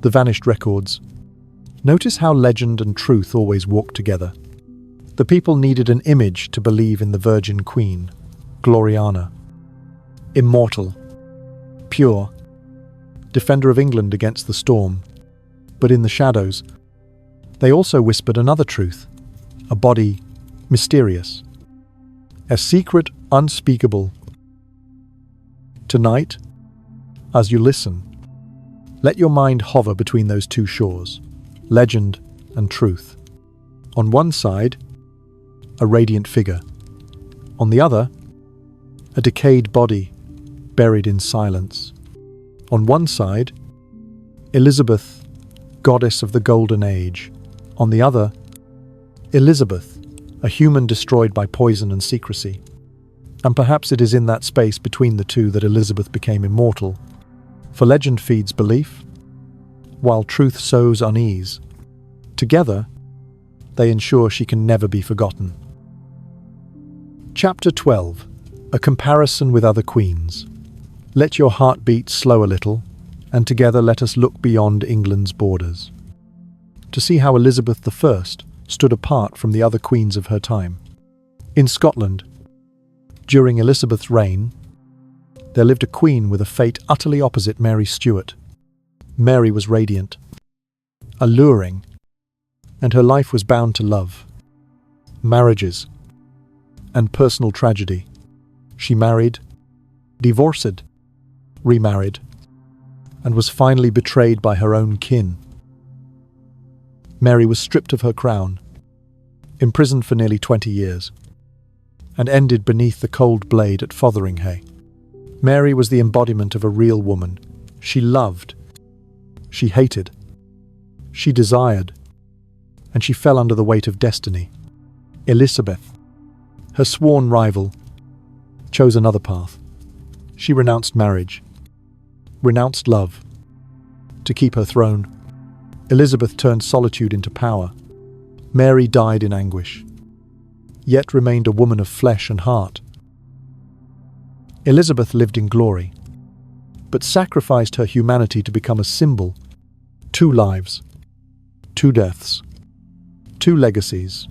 the vanished records. Notice how legend and truth always walked together. The people needed an image to believe in the Virgin Queen, Gloriana, immortal, pure, defender of England against the storm. But in the shadows, they also whispered another truth, a body mysterious, a secret unspeakable. Tonight, as you listen, let your mind hover between those two shores, legend and truth. On one side, a radiant figure. On the other, a decayed body buried in silence. On one side, Elizabeth, goddess of the Golden Age. On the other, Elizabeth, a human destroyed by poison and secrecy. And perhaps it is in that space between the two that Elizabeth became immortal. For legend feeds belief, while truth sows unease. Together, they ensure she can never be forgotten. Chapter 12. A comparison with other queens. Let your heart beat slow a little, and together let us look beyond England's borders, to see how Elizabeth I stood apart from the other queens of her time. In Scotland, During Elizabeth's reign, there lived a queen with a fate utterly opposite Mary Stuart. Mary was radiant, alluring, and her life was bound to love, marriages, and personal tragedy. She married, divorced, remarried, and was finally betrayed by her own kin. Mary was stripped of her crown, imprisoned for nearly 20 years, and ended beneath the cold blade at Fotheringhay. Mary was the embodiment of a real woman. She loved, she hated, she desired, and she fell under the weight of destiny. Elizabeth, her sworn rival, chose another path. She renounced marriage, renounced love, to keep her throne. Elizabeth turned solitude into power. Mary died in anguish, yet remained a woman of flesh and heart. Elizabeth lived in glory, but sacrificed her humanity to become a symbol. 2 lives, 2 deaths, 2 legacies.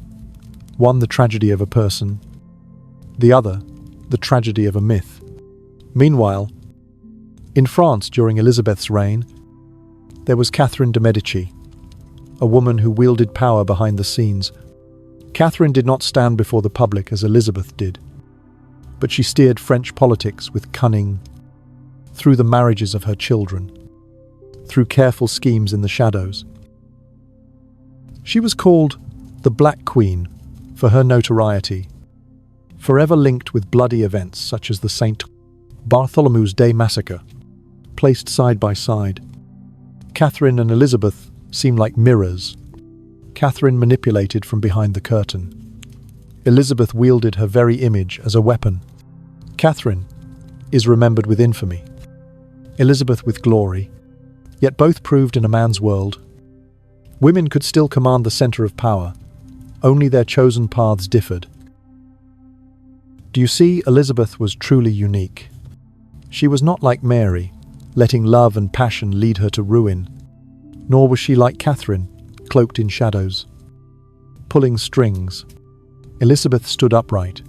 One the tragedy of a person, the other the tragedy of a myth. Meanwhile, in France during Elizabeth's reign, there was Catherine de' Medici, a woman who wielded power behind the scenes. Catherine did not stand before the public as Elizabeth did, but she steered French politics with cunning, through the marriages of her children, through careful schemes in the shadows. She was called the Black Queen for her notoriety, forever linked with bloody events such as the St. Bartholomew's Day massacre. Placed side by side, Catherine and Elizabeth seem like mirrors. Catherine manipulated from behind the curtain. Elizabeth wielded her very image as a weapon. Catherine is remembered with infamy, Elizabeth with glory, yet both proved in a man's world. Women could still command the center of power, only their chosen paths differed. Do you see, Elizabeth was truly unique. She was not like Mary, letting love and passion lead her to ruin, nor was she like Catherine, cloaked in shadows, pulling strings. Elizabeth stood upright,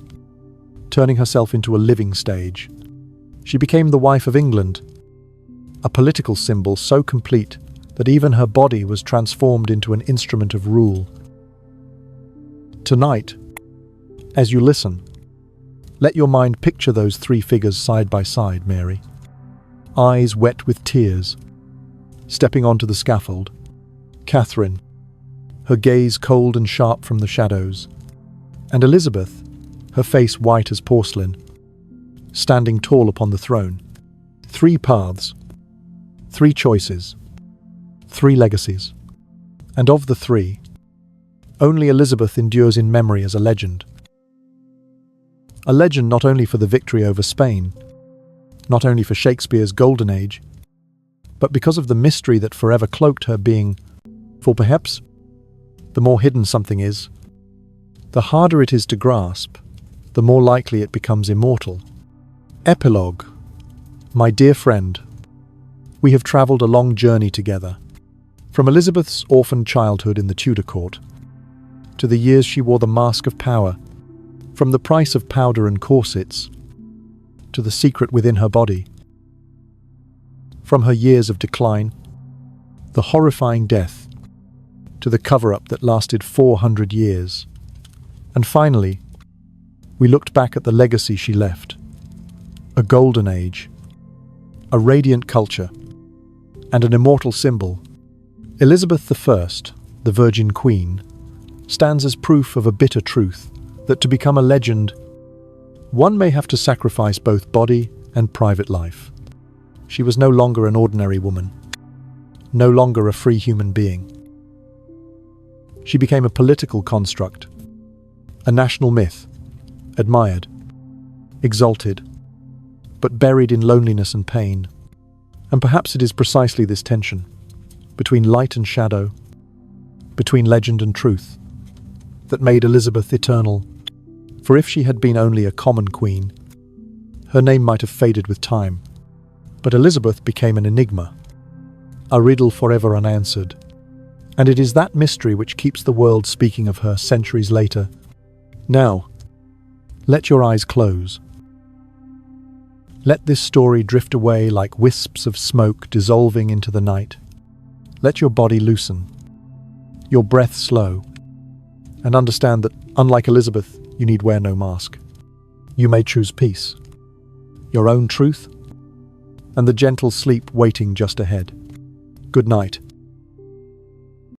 turning herself into a living stage. She became the wife of England, a political symbol so complete that even her body was transformed into an instrument of rule. Tonight, as you listen, let your mind picture those 3 figures side by side, Mary, eyes wet with tears, stepping onto the scaffold. Catherine, her gaze cold and sharp from the shadows, and Elizabeth, her face white as porcelain, standing tall upon the throne. 3 paths, 3 choices, 3 legacies. And of the 3, only Elizabeth endures in memory as a legend. A legend not only for the victory over Spain, not only for Shakespeare's golden age, but because of the mystery that forever cloaked her being. For perhaps, the more hidden something is, the harder it is to grasp, the more likely it becomes immortal. Epilogue. My dear friend, we have travelled a long journey together, from Elizabeth's orphaned childhood in the Tudor court, to the years she wore the mask of power, from the price of powder and corsets, to the secret within her body, from her years of decline, the horrifying death, to the cover-up that lasted 400 years. And finally, we looked back at the legacy she left. A golden age, a radiant culture, and an immortal symbol. Elizabeth I, the Virgin Queen, stands as proof of a bitter truth that to become a legend, one may have to sacrifice both body and private life. She was no longer an ordinary woman, no longer a free human being. She became a political construct, a national myth, admired, exalted, but buried in loneliness and pain. And perhaps it is precisely this tension, between light and shadow, between legend and truth, that made Elizabeth eternal. For if she had been only a common queen, her name might have faded with time. But Elizabeth became an enigma, a riddle forever unanswered. And it is that mystery which keeps the world speaking of her centuries later. Now, let your eyes close. Let this story drift away like wisps of smoke dissolving into the night. Let your body loosen, your breath slow, and understand that, unlike Elizabeth, you need wear no mask. You may choose peace, your own truth, and the gentle sleep waiting just ahead. Good night.